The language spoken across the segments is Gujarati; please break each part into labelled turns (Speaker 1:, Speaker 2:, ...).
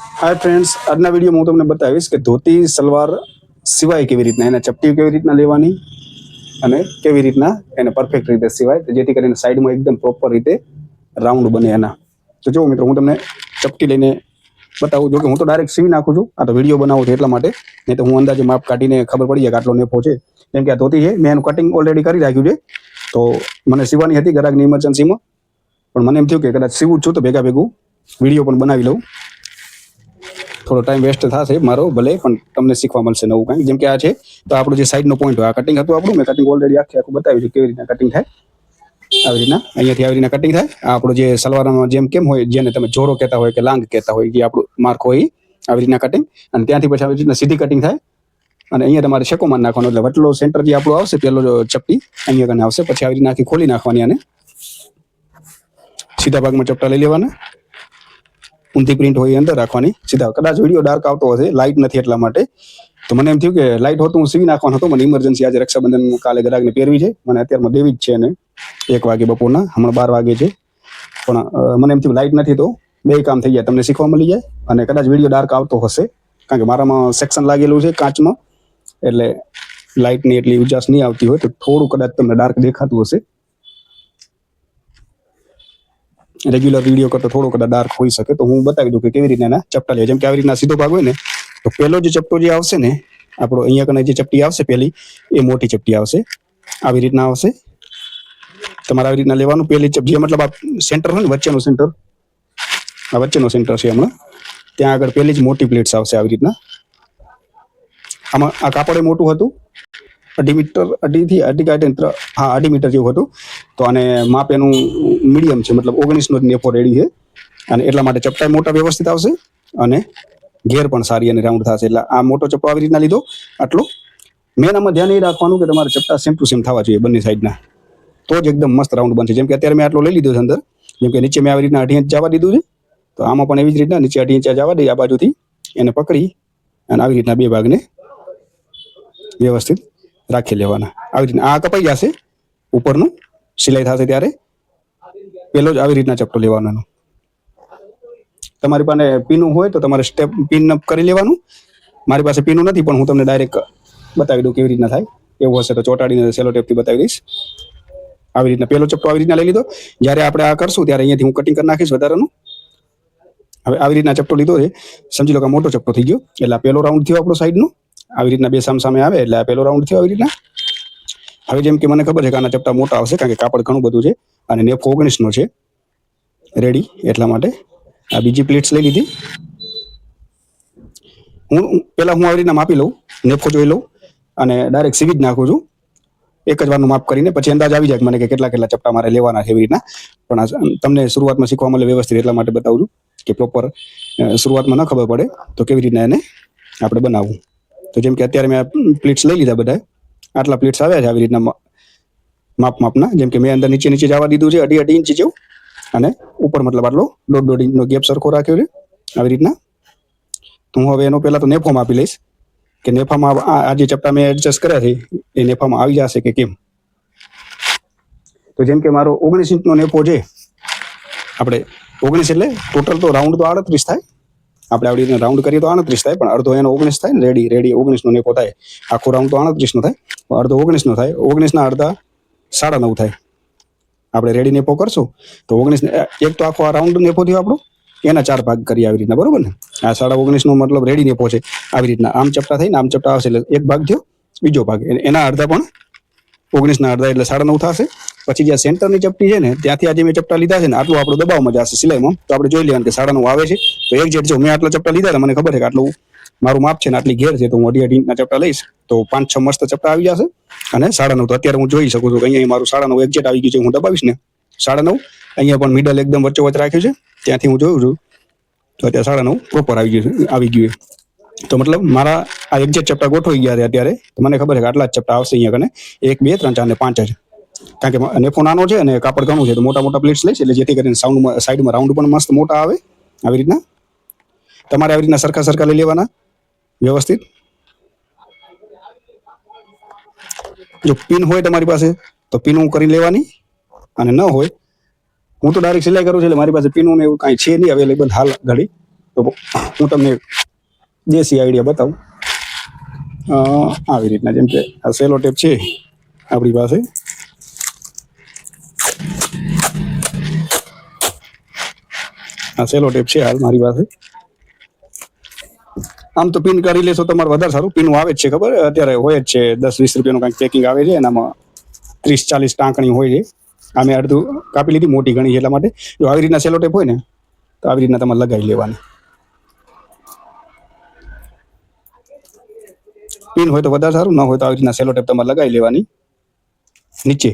Speaker 1: હાય ફ્રેન્ડ્સ, આજના વિડીયોમાં હું તમને બતાવીશ કે ધોતી સલવાર સિવાય કેવી રીતના એને ચપટી કેવી રીતના લેવાની અને કેવી રીતના એને પરફેક્ટ રીતે સિવાય જેથી કરીને સાઈડમાં એકદમ પ્રોપર રીતે રાઉન્ડ બને એના. તો જો મિત્રો, હું તમને ચપટી લઈને બતાવું. જો કે હું તો ડાયરેક્ટ સીવી નાખું છું, આ તો વિડીયો બનાવું છું એટલા માટે. નહીં તો હું અંદાજે માપ કાઢીને ખબર પડી જાય કે આટલો નેફો છે. કેમ કે આ ધોતી છે, મેં એનું કટિંગ ઓલરેડી કરી રાખ્યું છે. તો મને સીવાની હતી ગ્રાહકની ઇમરજન્સીમાં, પણ મને એમ થયું કે કદાચ સીવું છું તો ભેગા ભેગું વિડીયો પણ બનાવી લઉં. થોડો ટાઈમ વેસ્ટ થશે મારો ભલે, પણ તમને શીખવા મળશે નવું કંઈક. જેમ કે આ છે તો આપણું જે સાઈડનો પોઈન્ટ હોય, આ કટિંગ હતું આપણું, મેં કટિંગ ઓલરેડી આખું બતાવ્યું છે કેવી રીતના કટિંગ થાય. આવી રીતના અહીંયાથી આવી રીતના કટિંગ થાય. આ આપણું જે સલવારમાં જેમ કેમ હોય, જેને તમે જોરો કહેતા હોય કે લાંગ કહેતા હોય, જે આપણું માર્ક હોય આવી રીતના કટિંગ. અને ત્યાંથી પછી આવી રીતના સીધી કટિંગ થાય. અને અહીંયા તમારે શેકો માર નાખવાનો, એટલે વટલો સેન્ટર જે આપણું આવશે પેલો ચપટી અહીંયા કને આવશે. પછી આવી રીતના આખી ખોલી નાખવાની અને સીધા ભાગમાં ચપટા લઈ લેવાના. ઊંધી પ્રિન્ટ હોય અંદર રાખવાની સીધા. કદાચ વિડીયો ડાર્ક આવતો હશે, લાઇટ નથી એટલા માટે. તો મને એમ થયું કે લાઇટ હોતું હું સીવી નાખવાનો હતો. મને ઇમરજન્સી આજે રક્ષાબંધન કાલે ગ્રાહકને પહેરવી છે. મને અત્યારમાં દેવી જ છે ને 1 વાગે બપોરના, હમણાં 12 વાગે છે. પણ મને એમ થયું લાઇટ નથી તો બે કામ થઈ જાય, તમને શીખવા મળી જાય. અને કદાચ વિડીયો ડાર્ક આવતો હશે, કારણ કે મારામાં સેક્શન લાગેલું છે કાચમાં, એટલે લાઇટની એટલી ઉજાસ નહીં આવતી હોય, તો થોડું કદાચ તમને ડાર્ક દેખાતું હશે. રેગ્યુલર વિડીયો કરતો થોડો કદાચ ડાર્ક હોઈ શકે. તો હું બતાવી દઉં કે કેવી રીતના એના ચપટા લે. જેમ કે આવી રીતના સીધો ભાગ હોય ને, તો પહેલો જે ચપટો જે આવશે ને આપણો, અહીંયા કને જે ચપટી આવશે પહેલી, એ મોટી ચપટી આવશે. આવી રીતના આવશે. તમારે આવી રીતના લેવાનું. પહેલી જે મતલબ આ સેન્ટર હોય ને, વચ્ચેનો સેન્ટર, આ વચ્ચેનો સેન્ટર છે હમણાં, ત્યાં આગળ પહેલી જ મોટી પ્લેટ્સ આવશે આવી રીતના. આમાં આ કાપડ મોટું હતું, 2.5 મીટર, 2.5 મીટર જેવું હતું. તો આને માપ એનું મીડિયમ છે, મતલબ 19નો જ નેફો રેડી છે. અને એટલા માટે ચપટા મોટા વ્યવસ્થિત આવશે અને ઘેર પણ સારી અને રાઉન્ડ થશે. એટલે આ મોટો ચપટો આવી રીતના લીધો આટલો. મેન આમાં ધ્યાન એ રાખવાનું કે તમારે ચપટા સેમ ટુ સેમ થવા જોઈએ બંને સાઈડના, તો જ એકદમ મસ્ત રાઉન્ડ બનશે. જેમ કે અત્યારે મેં આટલો લઈ લીધો છે અંદર. જેમ કે નીચે મેં આવી રીતના 2.5 ઇંચ જવા દીધું છે, તો આમાં પણ એવી જ રીતના નીચે 2.5 ઇંચ જવા દઈએ. આ બાજુથી એને પકડી અને આવી રીતના બે ભાગને વ્યવસ્થિત રાખી લેવાના. આવી રીતના આ કપાઈ જશે, ઉપરનું સિલાઈ થશે ત્યારે પેલો જ આવી રીતના ચપટો લેવાનો. તમારી પાસે પીનું હોય તો તમારે સ્ટેપ પિન કરી લેવાનું. મારી પાસે પીનું નથી, પણ હું તમને ડાયરેક્ટ બતાવી દઉં કેવી રીતના થાય. એવું હશે તો ચોટાડીને સેલો ટેપથી બતાવી દઈશ. આવી રીતના પેલો ચપટો આવી રીતના લઈ લીધો. જ્યારે આપણે આ કરશું ત્યારે અહીંયાથી હું કટિંગ કરી નાખીશ વધારાનું. હવે આવી રીતના ચપટો લીધો છે, સમજી લો કે મોટો ચપટો થઈ ગયો. એટલે આ પેલો રાઉન્ડ થયો આપણો સાઈડનો. આવી રીતના બે સામે આવે એટલે આ પેલો રાઉન્ડ થયો આવી રીતના. હવે જેમ કે મને ખબર છે કે આના ચપટા મોટા આવશે, કારણ કે કાપડ ઘણું બધું છે અને નેફો 19નો છે રેડી. એટલા માટે આ બીજી પ્લેટ્સ લઈ લીધી. હું આવી રીતના માપી લઉં, નેફો જોઈ લઉં અને ડાયરેક્ટ સીવી જ નાખું છું એક જ વારનું માપ કરીને. પછી અંદાજ આવી જાય મને કે કેટલા ચપટા મારે લેવાના છે એવી રીતના. પણ તમને શરૂઆતમાં શીખવા મળે વ્યવસ્થિત, એટલા માટે બતાવું છું કે પ્રોપર શરૂઆતમાં ન ખબર પડે તો કેવી રીતના એને આપણે બનાવવું. તો જેમ કે અત્યારે મેં પ્લેટ્સ લઈ લીધા, બધા આટલા પ્લેટ્સ આવ્યા છે આવી રીતના માપના. જેમ કે મેં અંદર નીચે જવા દીધું છે 2.5 ઇંચ જેવું, અને ઉપર મતલબ આટલો 1.5 ઇંચનો ગેપ સરખો રાખ્યો છે આવી રીતના. તો હું હવે એનો પહેલા તો નેફો માપી લઈશ કે નેફામાં આ જે ચપટા મેં એડજસ્ટ કર્યા છે એ નેફામાં આવી જશે કે કેમ. તો જેમ કે મારો 19 ઇંચનો નેફો છે, આપણે 19 એટલે ટોટલ તો રાઉન્ડ તો 38 થાય. આપણે આવી રીતના રાઉન્ડ કરીએ તો 38 થાય, પણ અડધો એનો 19 થાય ને. રેડી 19નો નેફો થાય. આખો રાઉન્ડ તો 38નો થાય, અડધો 19નો થાય. 19ના અડધા 9.5 થાય. આપણે રેડી નેફો કરશું તો 19 એક તો આખો આ રાઉન્ડ નેફો થયો આપણો, એના 4 ભાગ કરીએ આવી રીતના, બરોબર ને. આ 19.5નો મતલબ રેડી નેફો છે. આવી રીતના આમ ચપટા થઈને આમ ચપટા આવશે એટલે એક ભાગ થયો, બીજો ભાગ એના અડધા પણ 19ના અડધા એટલે 9.5 થશે. પછી જે સેન્ટરની ચપટી છે ને, ત્યાંથી આજે મેં ચપટા લીધા છે ને, આટલું આપણું દબાવમાં જશે સિલાઈમાં. તો આપણે જોઈ લેવાનું કે 9.5 આવે છે. તો એક જેટ જો મેં આટલા ચપટા લીધા હતા, મને ખબર છે કે આટલું મારું માપ છે ને આટલી ઘેર છે, તો હું 2.5 ઇંચના ચપટા લઈશ તો 5-6 મસ્ત ચપટા આવી જશે. અને 9.5 તો અત્યારે હું જોઈ શકું છું કે અહીંયા મારું 9.5 એક્ઝેક્ટ આવી ગયું છે. હું દબાવીશ ને 9.5, અહીંયા પણ મિડલ એકદમ વચ્ચોવચ રાખ્યું છે, ત્યાંથી હું જોયું છું તો અત્યારે 9.5 પ્રોપર આવી ગયું. તો મતલબ મારા આ એક્ઝેક્ટ ચપટા ગોઠવાઈ ગયા છે અત્યારે. તો મને ખબર છે કે આટલા જ ચપટા આવશે અહીંયા કને, 1, 2, 3, 4 ને 5 જ. કારણ કે નેફો નાનો છે અને કાપડ ઘણું છે, તો મોટા પ્લેટ્સ લઈશ એટલે જેથી કરીને સાઈડમાં રાઉન્ડ પણ મસ્ત મોટા આવે. આવી રીતના તમારે આવી રીતના સરખા લઈ લેવાના વ્યવસ્થિત. જો પિન હોય તમારી પાસે તો પિન કરી લેવાની, અને ન હોય, હું તો ડાયરેક્ટ સિલાઈ કરું છું એટલે મારી પાસે પિન ને એવું કાંઈ છે નહીં અવેલેબલ હાલ ઘડી. તો હું તમને દેશી આઈડિયા બતાવું. આવી રીતના, જેમ કે આ સેલો ટેપ છે આપણી પાસે. આ સેલો ટેપ છે હાલ મારી પાસે. આમ તો પિન કરી લેશો તમારે વધારે સારું. પિન આવે જ છે, ખબર અત્યારે હોય જ છે, 10-20 રૂપિયાનું કંઈક પેકિંગ આવે છે, એનામાં 30-40 ટાંકણી હોય છે. આમે અડધું કાપી લીધી, મોટી ઘણી છે, એટલા માટે. જો આવી રીતના સેલો ટેપ હોય ને તો આવી રીતના તમારે લગાવી લેવાની. પિન હોય તો વધારે સારું, ન હોય તો આવી રીતના સેલો ટેપ તમારે લગાવી લેવાની નીચે.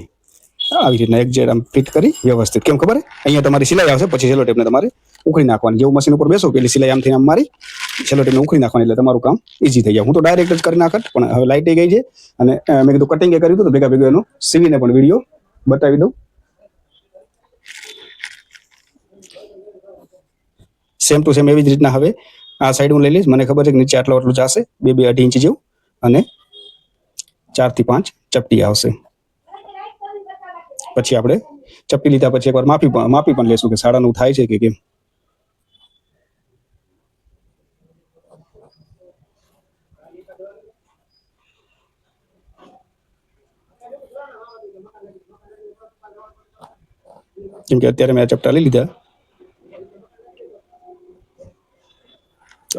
Speaker 1: આવી રીતના એક જેડ આમ ફિટ કરી વ્યવસ્થિત. કેમ ખબર? અહીંયા તમારી સિલાઈ આવશે, પછી સેલો ટેપને તમારે ઉખડી નાખવાની. જેવું મશીન ઉપર બેસો પેલી સિલાઈ આમથી આમ મારી સેલો ટેપને ઉખડી નાખવાની, એટલે તમારું કામ ઈઝી થઈ જાય. હું તો ડાયરેક્ટ જ કરી નાખત, પણ હવે લાઇટ ગઈ છે અને મેં કીધું કટિંગ કર્યું હતું, તો ભેગા ભેગું એનું સીવીને પણ વિડીયો બતાવી દઉં. સેમ ટુ સેમ એવી જ રીતના હવે આ સાઈડ હું લઈ લઈશ. મને ખબર છે કે નીચે આટલું જશે, 2-2.5 ઇંચ જેવું, અને 4 થી 5 ચપટી આવશે. પછી આપણે ચપટી લીધા પછી એકવાર માપી પણ લેશું કે 9.5 થાય છે કે કેમ. કેમ કે અત્યારે મેં આ ચપટા લઈ લીધા.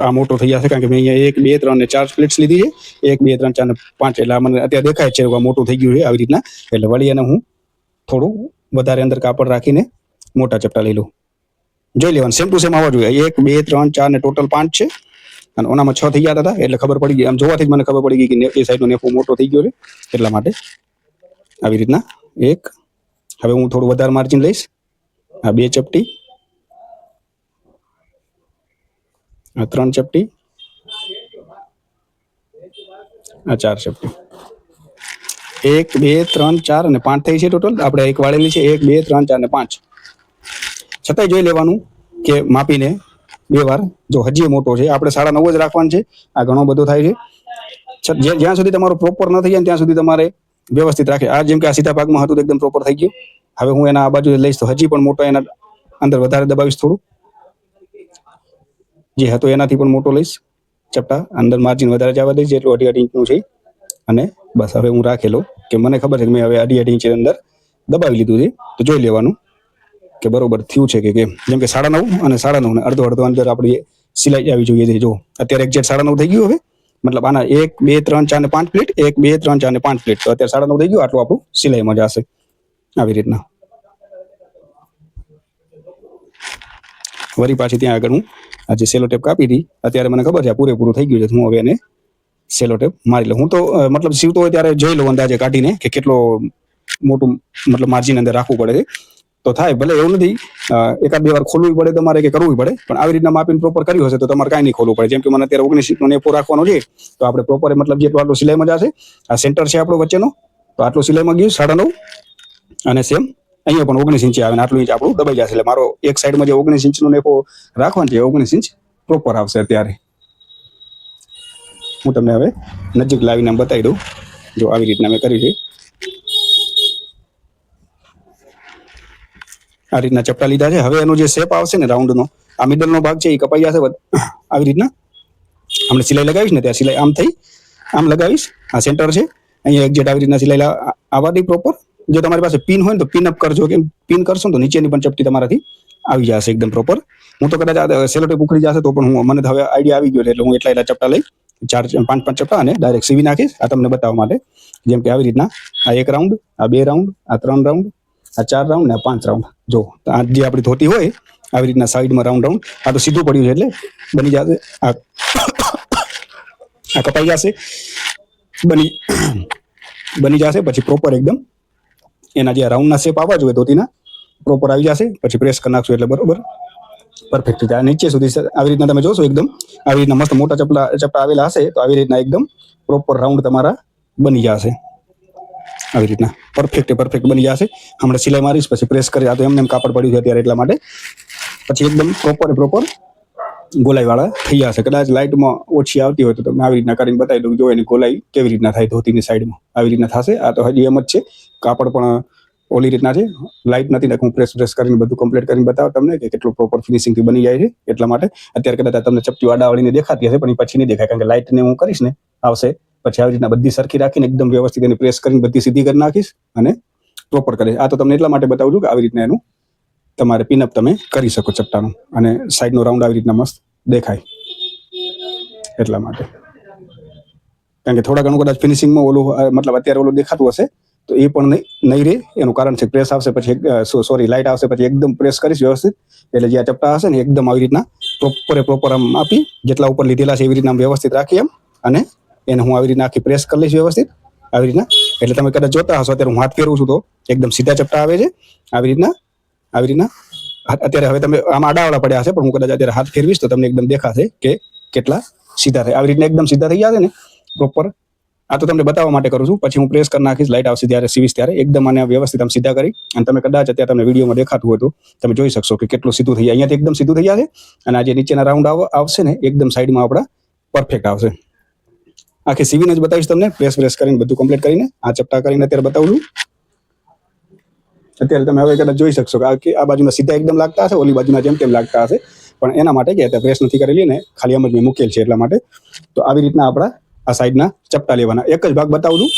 Speaker 1: આ મોટો થઈ જશે, કારણ કે મેં અહીંયા 1, 2, 3 ને 4 પ્લેટ્સ લીધી છે. 1, 2, 3, 4 ને 5, એટલે મને અત્યારે દેખાય છે કે મોટું થઈ ગયું છે આવી રીતના. એટલે વળી અને હું થોડું વધારે અંદર કાપડ રાખીને મોટા ચપટા લઈ લઉં. જોઈ લેવાનું, સેમ ટુ સેમ આવવા જોઈએ. 1, 2, 3, 4 ને ટોટલ 5 છે, અને ઓનામાં 6 થઈ ગયા હતા, એટલે ખબર પડી ગઈ. આમ જોવાથી જ મને ખબર પડી ગઈ કે એ સાઈડનો નેફો મોટો થઈ ગયો છે, એટલા માટે આવી રીતના 1. હવે હું થોડું વધારે માર્જિન લઈશ. આ 2 ચપટી, આ 3 ચપટી, આ 4 ચપટી. 1, 2, 3, 4 અને 5 થઈ છે ટોટલ. આપણે એક વાળેલી છે 1, 2, 3, 4 ને 5. છતાંય જોઈ લેવાનું કે માપીને 2 વાર. જો હજી મોટો છે, આપણે 9.5 જ રાખવાનું છે. આ ઘણો બધો થાય છે. જ્યાં સુધી તમારો પ્રોપર ન થઈ જાય ત્યાં સુધી તમારે વ્યવસ્થિત રાખે. આ જેમ કે આ સીધા ભાગમાં હતું તો એકદમ પ્રોપર થઈ ગયું. હવે હું એના આ બાજુ લઈશ તો હજી પણ મોટો, એના અંદર વધારે દબાવીશ થોડું. જે હતો એનાથી પણ મોટો લઈશ ચપટા. અંદર માર્જિન વધારે જવા દઈશ, જેટલું 2.5 ઇંચનું છે. અને બસ હવે હું રાખેલો કે મને ખબર છે કે મેં હવે 2.5 ઇંચ અંદર દબાવી લીધું છે. તો જોઈ લેવાનું કે બરોબર થયું છે કે કેમ. જેમ કે 9.5 અને 9.5 ને અડધો અંદર આપણી સિલાઈ આવી જોઈએ. જો અત્યારે એક્ઝેક્ટ 9.5 થઈ ગયું. હવે મતલબ આના 1, 2, 3, 4 ને 5 પ્લેટ, 1, 2, 3, 4 ને 5 પ્લેટ. તો અત્યારે 9.5 થઈ ગયું. આટલું આપણું સિલાઈમાં જશે આવી રીતના. વળી પાછી ત્યાં આગળ હું આ જે સેલો ટેપ કાપી હતી, અત્યારે મને ખબર છે પૂરેપૂરું થઈ ગયું છે. હું હવે એને સેલો ટેપ મારી લઉં. હું તો મતલબ સીવતો હોય ત્યારે જોઈ લઉં અંદાજે કાઢીને કે કેટલો મોટું મતલબ માર્જિન અંદર રાખવું પડે છે. તો થાય ભલે, એવું નથી 1-2 વાર ખોલવું પડે તમારે કે કરવું પડે, પણ આવી રીતના માપીને પ્રોપર કર્યું હશે તો તમારે કાંઈ નહીં ખોલવું પડે. જેમ કે મને અત્યારે 19 ઇંચનો નેફો રાખવાનો છે, તો આપણે પ્રોપર મતલબ જેટલું આટલું સિલાઈમાં જશે. આ સેન્ટર છે આપણો વચ્ચેનો, તો આટલું સિલાઈમાં ગયું 9.5, અને સેમ અહીંયા પણ 19 ઇંચ આવે ને આટલું ઇંચ આપણું દબાઈ જશે. એટલે મારો એક સાઈડમાં જે 19 ઇંચનો નેફો રાખવાનો છે 19 ઇંચ પ્રોપર આવશે. અત્યારે હું તમને હવે નજીક લાવીને બતાવી દઉં. જો આવી રીતના મેં કર્યું છે. આ રીતના ચપટા લીધા છે. હવે એનો જે શેપ આવશે ને રાઉન્ડનો, આ મિડલનો ભાગ છે એ કપાઈ જશે આવી રીતના. આપણે સિલાઈ લગાવીશ ને ત્યાં સિલાઈ આમ થઈ આમ લગાવીશ. આ સેન્ટર છે, અહીંયા એક્ઝેક્ટ આવી રીતના સિલાઈ આવવા દઈ પ્રોપર. જો તમારી પાસે પિન હોય ને તો પિન અપ કરજો, કે પિન કરશો ને તો નીચેની પણ ચપટી તમારાથી આવી જશે એકદમ પ્રોપર. હું તો કદાચ સેલો ટેપ ઉખડી જશે તો પણ મને તો હવે આઈડિયા આવી ગયો, એટલે હું એટલા ચપટા લઈ 4-5 ચપટા અને ડાયરેક્ટ સીવી નાખીશ. આ તમને બતાવવા માટે. જેમ કે આવી રીતના આ 1 રાઉન્ડ, આ 2 રાઉન્ડ, આ 3 રાઉન્ડ, આ 4 રાઉન્ડ ને આ 5 રાઉન્ડ. જો આ જે આપણી ધોતી હોય આવી રીતના સાઈડમાં રાઉન્ડ. આ તો સીધું પડ્યું છે એટલે બની જશે. આ કપાઈ જશે, બની જશે. પછી પ્રોપર એકદમ એના જે રાઉન્ડના શેપ આવવા જોઈએ ધોતીના પ્રોપર આવી જશે. પછી પ્રેસ કરી નાખશું એટલે બરોબર પરફેક્ટ જાય. નીચે સુધી આવી રીતના તમે જોશો એકદમ આવી રીતના મસ્ત મોટા ચપટા આવેલા હશે, તો આવી રીતના એકદમ પ્રોપર રાઉન્ડ તમારા બની જશે. આવી રીતના પરફેક્ટ બની જશે. હમણાં સિલાઈ મારીશ પછી પ્રેસ કરી. આ તો એમને કાપડ પડ્યું છે અત્યારે એટલા માટે. પછી એકદમ પ્રોપર ગોલાઈવાળા થઈ જશે. કદાચ લાઇટમાં ઓછી આવતી હોય તો તમે આવી રીતના કરીને બતાવી દઉં. જો એની ગોલાઈ કેવી રીતના થાય ધોતીની સાઈડમાં આવી રીતના થશે. આ તો હજી એમ જ છે, કાપડ પણ ઓલી રીતના છે. લાઇટ નથી ને હું પ્રેસ કરીને બધું કમ્પ્લીટ કરીને બતાવો તમને કે કેટલું પ્રોપર ફિનિશિંગથી બની જાય છે. એટલા માટે અત્યારે કદાચ તમને ચપટી આડાવાળીને દેખાતી હશે પણ પછી નહીં દેખાય, કારણ કે લાઇટને હું કરીશ ને આવશે પછી આવી રીતના બધી સરખી રાખીને એકદમ વ્યવસ્થિત એને પ્રેસ કરીને બધી સીધી કરી નાખીશ અને પ્રોપર કરીશ. આ તો તમને એટલા માટે બતાવું છું કે આવી રીતના એનું તમારે પિનઅપ તમે કરી શકો ચપટાનું, અને સાઈડનો રાઉન્ડ આવી રીતના મસ્ત દેખાય એટલા માટે. કારણ કે થોડા ઘણું કદાચ ફિનિશિંગમાં ઓલું મતલબ અત્યારે ઓલું દેખાતું હશે તો એ પણ નહીં રહે. એનું કારણ છે પ્રેસ આવશે પછી સોરી લાઇટ આવશે પછી એકદમ પ્રેસ કરીશ વ્યવસ્થિત, એટલે જે આ ચપટા હશે ને એકદમ આવી રીતના પ્રોપર આમ આપી જેટલા ઉપર લીધેલા છે એવી રીતના વ્યવસ્થિત રાખી એમ, અને એને હું આવી રીતના આખી પ્રેસ કરી લઈશ વ્યવસ્થિત આવી રીતના. એટલે તમે કદાચ જોતા હશો અત્યારે હું હાથ ફેરવું છું તો એકદમ સીધા ચપટા આવે છે આવી રીતના. અત્યારે હવે તમે આમાં આડાવાળા પડ્યા હશે પણ હું કદાચ અત્યારે હાથ ફેરવીશ તો તમને એકદમ દેખાશે કે કેટલા સીધા થાય. આવી રીતના એકદમ સીધા થઈ જશે ને પ્રોપર. આ તો તમને બતાવવા માટે કરું છું, પછી હું પ્રેસ કરી નાખીશ લાઇટ આવશે ત્યારે સીવીશ ત્યારે એકદમ આને વ્યવસ્થિત આમ સીધા કરી, અને તમે કદાચ અત્યારે તમને વિડીયોમાં દેખાતું હોય તો તમે જોઈ શકશો કે કેટલું સીધું થઈ જાય. અહીંયાથી એકદમ સીધું થઈ જશે અને આ જે નીચેના રાઉન્ડ આવશે ને એકદમ સાઈડમાં આપણા પરફેક્ટ આવશે. આખી સીવીને જ બતાવીશ તમને પ્રેસ કરીને બધું કમ્પ્લીટ કરીને. આ ચપટા કરીને અત્યારે બતાવું છું. અત્યારે તમે હવે કદાચ જોઈ શકશો કે આ બાજુના સીધા એકદમ લાગતા હશે, ઓલી બાજુના જેમ તેમ લાગતા હશે, પણ એના માટે કે પ્રેસ નથી કરેલી ને ખાલી એમ જ મેં મૂકેલ છે એટલા માટે. તો આવી રીતના આપણા આ સાઈડના ચપટા લેવાના. એક જ ભાગ બતાવું છું,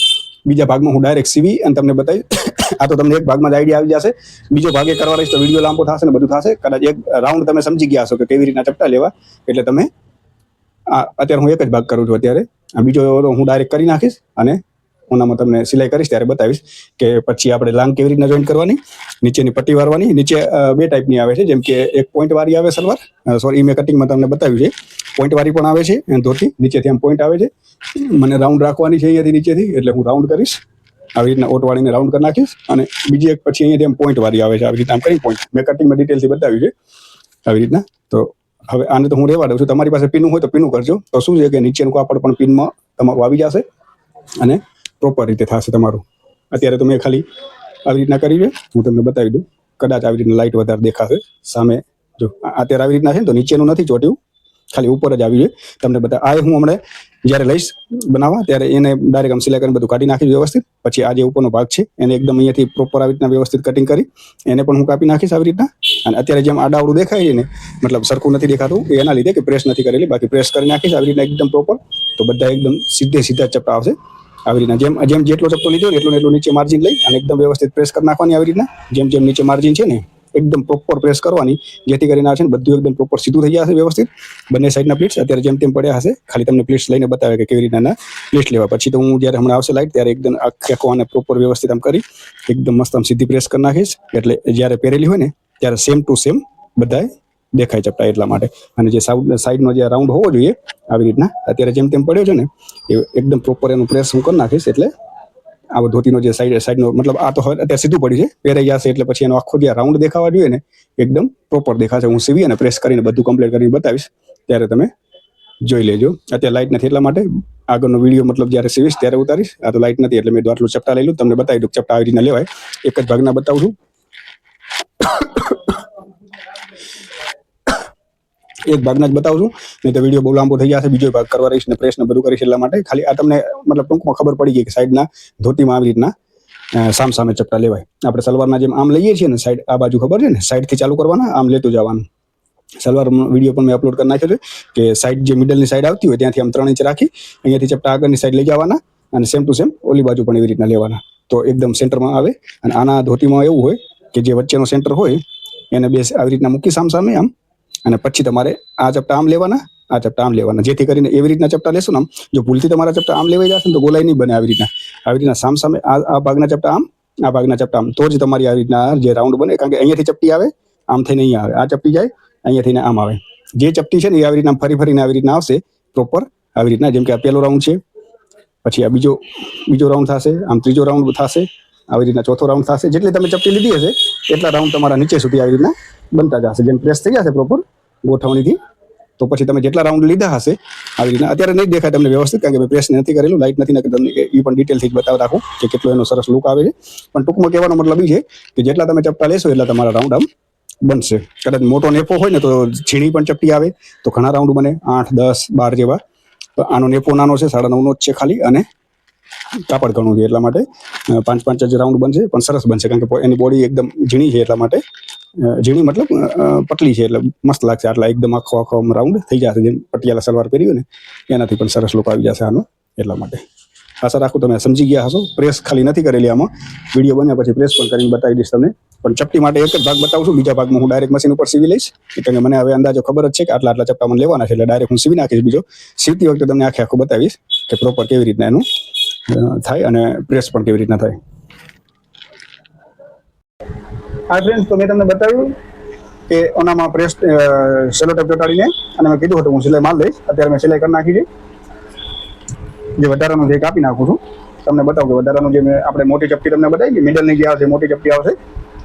Speaker 1: બીજા ભાગમાં હું ડાયરેક્ટ સીવી અને તમને બતાવીશ. આ તો તમને એક ભાગમાં જ આઈડિયા આવી જશે, બીજો ભાગે કરવા રહીશ તો વિડીયો લાંબો થશે ને બધું થશે. કદાચ એક રાઉન્ડ તમે સમજી ગયા હશો કે કેવી રીતના ચપટા લેવા, એટલે તમે અત્યારે હું એક જ ભાગ કરું છું. અત્યારે બીજો હું ડાયરેક્ટ કરી નાખીશ અને ઓનામાં તમને સિલાઈ કરીશ ત્યારે બતાવીશ કે પછી આપણે લાંગ કેવી રીતના જોઈન્ટ કરવાની, નીચેની પટ્ટી વાળવાની. નીચે બે ટાઈપની આવે છે, જેમ કે એક પોઈન્ટ વાળી આવે સલવાર, સોરી મેં કટિંગમાં તમને બતાવ્યું છે. પોઈન્ટ વાળી પણ આવે છે ધોતી, નીચેથી આમ પોઈન્ટ આવે છે. મને રાઉન્ડ રાખવાની છે અહીંયાથી નીચેથી, એટલે હું રાઉન્ડ કરીશ આવી રીતના ઓટ વાળીને રાઉન્ડ કરી નાખીશ. અને બીજી એક પછી અહીંયાથી આમ પોઈન્ટ વાળી આવે છે આવી રીતના આમ કરી પોઈન્ટ. મેં કટિંગમાં ડિટેલથી બતાવ્યું છે આવી રીતના. તો હવે આને તો હું રહેવા દઉં છું. તમારી પાસે પીનું હોય તો પીનું કરજો, તો શું છે કે નીચેનું કાપડ પણ પીનમાં તમારું આવી જશે અને પ્રોપર રીતે થશે તમારું. અત્યારે તો મેં ખાલી આવી રીતના કરી છે, હું તમને બતાવી દઉં. કદાચ આવી રીતના લાઇટ વધારે દેખાશે સામે. જો અત્યારે આવી રીતના છે ને તો નીચેનું નથી ચોટ્યું, ખાલી ઉપર જ આવી છે. તમને બતા આ હું હમણાં જ્યારે લઈશ બનાવવા ત્યારે એને ડાયરેક્ટ આમ સિલાઈ કરીને બધું કાઢી નાખીશ વ્યવસ્થિત. પછી આ જે ઉપરનો ભાગ છે એને એકદમ અહીંયાથી પ્રોપર આવી રીતના વ્યવસ્થિત કટિંગ કરી એને પણ હું કાપી નાખીશ આવી રીતના. અને અત્યારે જેમ આડાવડું દેખાય છે ને, મતલબ સરખું નથી દેખાતું એના લીધે કે પ્રેસ નથી કરેલી, બાકી પ્રેસ કરી નાખીશ આવી રીતના એકદમ પ્રોપર. તો બધા એકદમ સીધા ચપટા આવશે આવી રીતના. જેમ જેટલો ચપટો લીધો ને એટલું નીચે માર્જિન લઈ અને એકદમ વ્યવસ્થિત પ્રેસ કરી નાખવાની આવી રીતના. જેમ નીચે માર્જિન છે ને એકદમ પ્રોપર પ્રેસ કરવાની, જેથી કરીને આ છે ને બધું એકદમ પ્રોપર સીધું થઈ જશે વ્યવસ્થિત. બંને સાઈડના પ્લીટ્સ અત્યારે જેમ તેમ પડ્યા હશે, ખાલી તમને પ્લીટ્સ લઈને બતાવે કે કેવી રીતના પ્લીટ્સ લેવા. પછી તો હું જ્યારે હમણાં આવશે લાઈટ ત્યારે એકદમ આખો આને પ્રોપર વ્યવસ્થિત આમ કરી એકદમ મસ્ત આમ સીધી પ્રેસ કરી નાખીશ, એટલે જ્યારે પહેરેલી હોય ને ત્યારે સેમ ટુ સેમ બધાય દેખાય ચપટા એટલા માટે. અને જે સાઈડનો જે રાઉન્ડ હોવો જોઈએ આવી રીતના અત્યારે જેમ તેમ પડ્યો છે ને એ એકદમ પ્રોપર એનું પ્રેસ હું કરી નાખીશ. એટલે આ ધોતીનો જે સાઈડનો મતલબ આ તો હવે અત્યારે સીધું પડી છે, પહેરાઈ જશે એટલે પછી એનો આખો જે રાઉન્ડ દેખાવા જોઈએ ને એકદમ પ્રોપર દેખાશે. હું સીવી અને પ્રેસ કરીને બધું કમ્પ્લીટ કરીને બતાવીશ ત્યારે તમે જોઈ લેજો. અત્યારે લાઇટ નથી એટલા માટે આગળનો વિડીયો મતલબ જ્યારે સીવીશ ત્યારે ઉતારીશ. આ તો લાઇટ નથી એટલે મેં આટલું ચપટા લઈ લઉં, તમને બતાવી દઉં ચપટા આવી રીતના લેવાય. એક જ ભાગના બતાવું છું, એક ભાગના જ બતાવું છું, નહીં તો વિડીયો બહુ લાંબો થઈ જશે. બીજો ભાગ કરવા રહીશ ને પ્રેસ ને બધું કરીશ એટલા માટે. ખાલી આ તમને મતલબ ટૂંકમાં ખબર પડી ગઈ કે સાઈડના ધોતીમાં આવી રીતના સામે ચપટા લેવાય. આપણે સલવારના જેમ આમ લઈએ છીએ ને સાઈડ, આ બાજુ ખબર છે ને સાઈડથી ચાલુ કરવાના, આમ લેતું જવાનું. સલવાર વિડીયો પણ મેં અપલોડ કરી નાખ્યો છે કે સાઈડ જે મિડલની સાઈડ આવતી હોય ત્યાંથી આમ 3 ઇંચ રાખી અહીંયાથી ચપટા આગળની સાઈડ લઈ જવાના અને સેમ ટુ સેમ ઓલી બાજુ પણ એવી રીતના લેવાના, તો એકદમ સેન્ટરમાં આવે. અને આના ધોતીમાં એવું હોય કે જે વચ્ચેનો સેન્ટર હોય એને બે આવી રીતના મૂકી સામે આમ, અને પછી તમારે આ ચપટા આમ લેવાના, આ ચપટા આમ લેવાના, જેથી કરીને એવી રીતના ચપટા લેશો ને આમ જો ભૂલથી તમારા ચપટા આમ લેવાઈ જશે ને તો ગોલાઈ નહીં બને. આવી રીતના સામે આ ભાગના ચપટા આમ, આ ભાગના ચપટા આમ, તો જ તમારી આવી રીતના જે રાઉન્ડ બને. કારણ કે અહીંયાથી ચપટી આવે આમ થઈને અહીંયા આવે, આ ચપટી જાય અહીંયા થઈને આમ આવે. જે ચપટી છે ને એ આવી રીતના ફરીને આવી રીતના આવશે પ્રોપર આવી રીતના. જેમ કે આ પહેલો રાઉન્ડ છે, પછી આ બીજો રાઉન્ડ થશે, આમ ત્રીજો રાઉન્ડ થશે, આવી રીતના ચોથો રાઉન્ડ થશે. જેટલી તમે ચપટી લીધી હશે એટલા રાઉન્ડ તમારા નીચે સુધી આવી રીતના બનતા જશે. જેમ પ્રેસ થઈ જશે પ્રોપર ગોઠવણીથી, તો પછી તમે જેટલા રાઉન્ડ લીધા હશે આવી રીતના. અત્યારે નહીં દેખાય તમને વ્યવસ્થિત, કારણ કે મેં પ્રેસ નથી કરેલું, લાઇટ નથી નાખી. તમને એ પણ ડિટેલથી જ બતાવી રાખું કે કેટલો એનો સરસ લુક આવે છે. પણ ટૂંકમાં કહેવાનો મતલબ એ છે કે જેટલા તમે ચપટા લેશો એટલા તમારા રાઉન્ડ આમ બનશે. કદાચ મોટો નેપો હોય ને તો છીણી પણ ચપટી આવે તો ઘણા રાઉન્ડ બને, 8, 10, 12 જેવા. આનો નેપો નાનો છે, 9.5નો જ છે ખાલી, અને કાપડ ઘણું છે એટલા માટે 5-5 જ રાઉન્ડ બનશે, પણ સરસ બનશે કારણ કે એની બોડી એકદમ ઝીણી છે એટલા માટે. ઝીણી મતલબ પતલી છે એટલે મસ્ત લાગશે. આટલા એકદમ આખો રાઉન્ડ થઈ જશે, જેમ પટિયાલા સલવાર પહેર્યું ને એનાથી પણ સરસ લુક આવી જશે આનો. એટલા માટે આશા રાખું તમે સમજી ગયા હશો. પ્રેસ ખાલી નથી કરેલી આમાં, વિડીયો બન્યા પછી પ્રેસ પણ કરીને બતાવી દઈશ તમને. પણ ચપટી માટે એક જ ભાગ બતાવું છું, બીજા ભાગમાં હું ડાયરેક્ટ મશીન ઉપર સીવી લઈશ, કારણ કે મને હવે અંદાજો ખબર જ છે કે આટલા ચપટા મને લેવાના છે, એટલે ડાયરેક્ટ હું સીવી નાખીશ. બીજો સીવતી વખતે તમને આખું બતાવીશ કે પ્રોપર કેવી રીતના એનું થાય અને પ્રેસ પણ કેવી રીતના થાય. હા ફ્રેન્ડ્સ, તો મેં તમને બતાવ્યું કે ઓનામાં પ્રેસ સેલો ટેપ ચોંટાડીને અને મેં કીધું હતું હું સિલાઈ માર લઈશ. અત્યારે મેં સિલાઈ કરી નાખી છે. જે વધારાનું જે કાપી નાખું છું તમને બતાવું કે વધારાનું જે મેં આપણે મોટી ચપટી તમને બતાવી, મિડલની જે આવશે મોટી ચપટી આવશે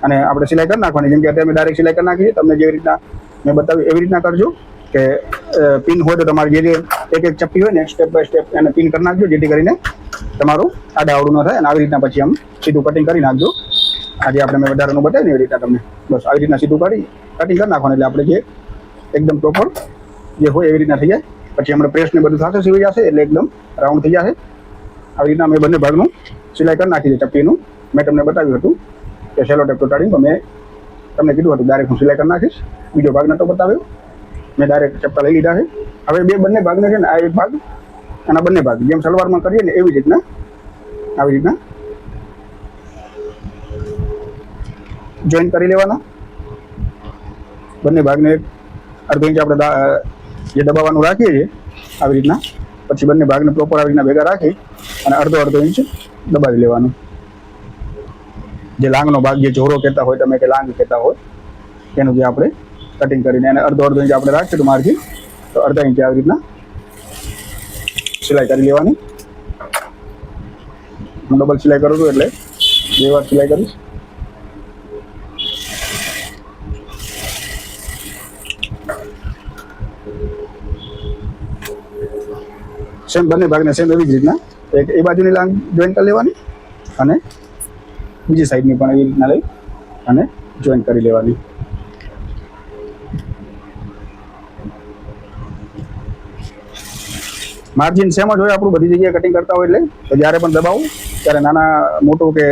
Speaker 1: અને આપણે સિલાઈ કરી નાખવાની. જેમ કે અત્યારે મેં ડાયરેક્ટ સિલાઈ કરી નાખી છે. તમને જેવી રીતના મેં બતાવ્યું એવી રીતના કરજો કે પિન હોય તો તમારી જે એક ચપટી હોય ને સ્ટેપ બાય સ્ટેપ એને પિન કરી નાખજો, જેથી કરીને તમારું આડા આવડું ન થાય. અને આવી રીતના પછી આમ સીધું કટિંગ કરી નાખજો. આજે આપણે મેં વધારાનું બતાવ્યું એવી રીતના તમને બસ આવી રીતના સીધું કટિંગ કરી નાખવાનું, એટલે આપણે જે એકદમ પ્રોપર જે હોય એવી રીતના થઈ જાય. પછી આપણે પ્રેસ ને બધું સાથે સીવી જશે એટલે એકદમ રાઉન્ડ થઈ જશે. આવી રીતના મેં બંને ભાગનું સિલાઈ કરી નાખી છે. ચપટીનું મેં તમને બતાવ્યું હતું કે સેલો ટેપ ચોંટાડીને, તો મેં તમને કીધું હતું ડાયરેક્ટ હું સિલાઈ કરી નાખીશ. બીજો ભાગ નતો બતાવ્યો, મેં ડાયરેક્ટ ચપટા લઈ લીધા છે. હવે બંને ભાગને છે ને આ એક ભાગ અને બંને ભાગ જેમ સલવારમાં કરીએ ને એવી રીતના આવી રીતના જોઈન્ટ કરી લેવાના. બંને ભાગને અડધો ઇંચ આપણે જે દબાવવાનું રાખીએ છીએ આવી રીતના, પછી બંને ભાગને પ્રોપર આવી રીતના ભેગા રાખી અને અડધો ઇંચ દબાવી લેવાનું. જે લાંગનો ભાગ, જે જોરો કહેતા હોય તમે કે લાંગ કહેતા હોય, એનું જે આપણે કટિંગ કરીને અને અડધો ઇંચ આપણે રાખીએ તો માર્જિન, તો અડધા ઇંચ આવી રીતના સિલાઈ કરી લેવાની. હું ડબલ સિલાઈ કરું છું એટલે 2 વાર સિલાઈ કરીશ. સેમ બંને ભાગને સેમ એવી જ રીતના એક એ બાજુની લાંગ જોઈન્ટ કરી લેવાની અને બીજી સાઈડની પણ એવી રીતના લઈ અને જોઈન્ટ કરી લેવાની. માર્જિન સેમ જ હોય આપણું બધી જગ્યાએ કટિંગ કરતા હોય એટલે. તો જ્યારે પણ દબાવું ત્યારે નાના મોટું કે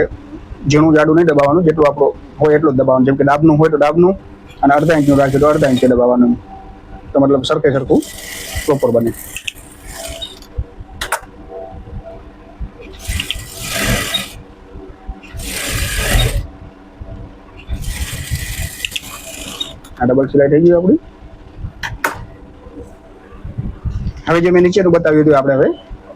Speaker 1: ઝીણું જાડું નહીં દબાવવાનું, જેટલું આપણું હોય એટલું જ દબાવવાનું. જેમ કે ડાબનું હોય તો ડાબનું અને અડધા ઇંચનું રાખીએ તો અડધા ઇંચે દબાવવાનું, તો મતલબ સરખું પ્રોપર બને. આ ડબલ સિલાઈ થઈ ગઈ આપણી. હવે જે મેં નીચેનું બતાવ્યું હતું આપણે, હવે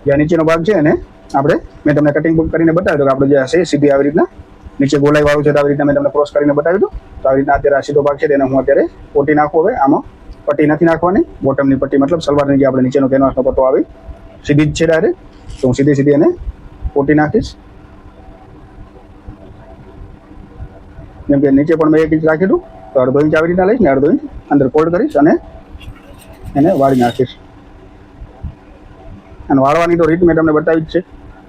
Speaker 1: જે નીચેનો ભાગ છે એને આપણે મેં તમને કટિંગ કરીને બતાવ્યું કે આપણે જે હશે સીધી આવી રીતના નીચે ગોલાઈ વાળું છે તો આવી રીતના મેં તમને ક્રોસ કરીને બતાવ્યું હતું. તો આવી રીતના અત્યારે આ સીધો ભાગ છે તેને હું અત્યારે પોટી નાખું. હવે આમાં પટ્ટી નથી નાખવાની, બોટમની પટ્ટી મતલબ સલવારની જે આપણે નીચેનો કેનવાસનો પટ્ટો આવી સીધી જ છે ડાયરેક્ટ, તો હું સીધી એને પોટી નાખીશ. જેમ કે નીચે પણ મેં 1 ઇંચ રાખ્યું હતું, તો અડધો ઇંચ આવી રીતના લઈશ ને અડધો ઇંચ અંદર ફોલ્ડ કરીશ અને એને વાળી નાખીશ. અને વાળવાની તો રીત મેં તમને બતાવી જ છે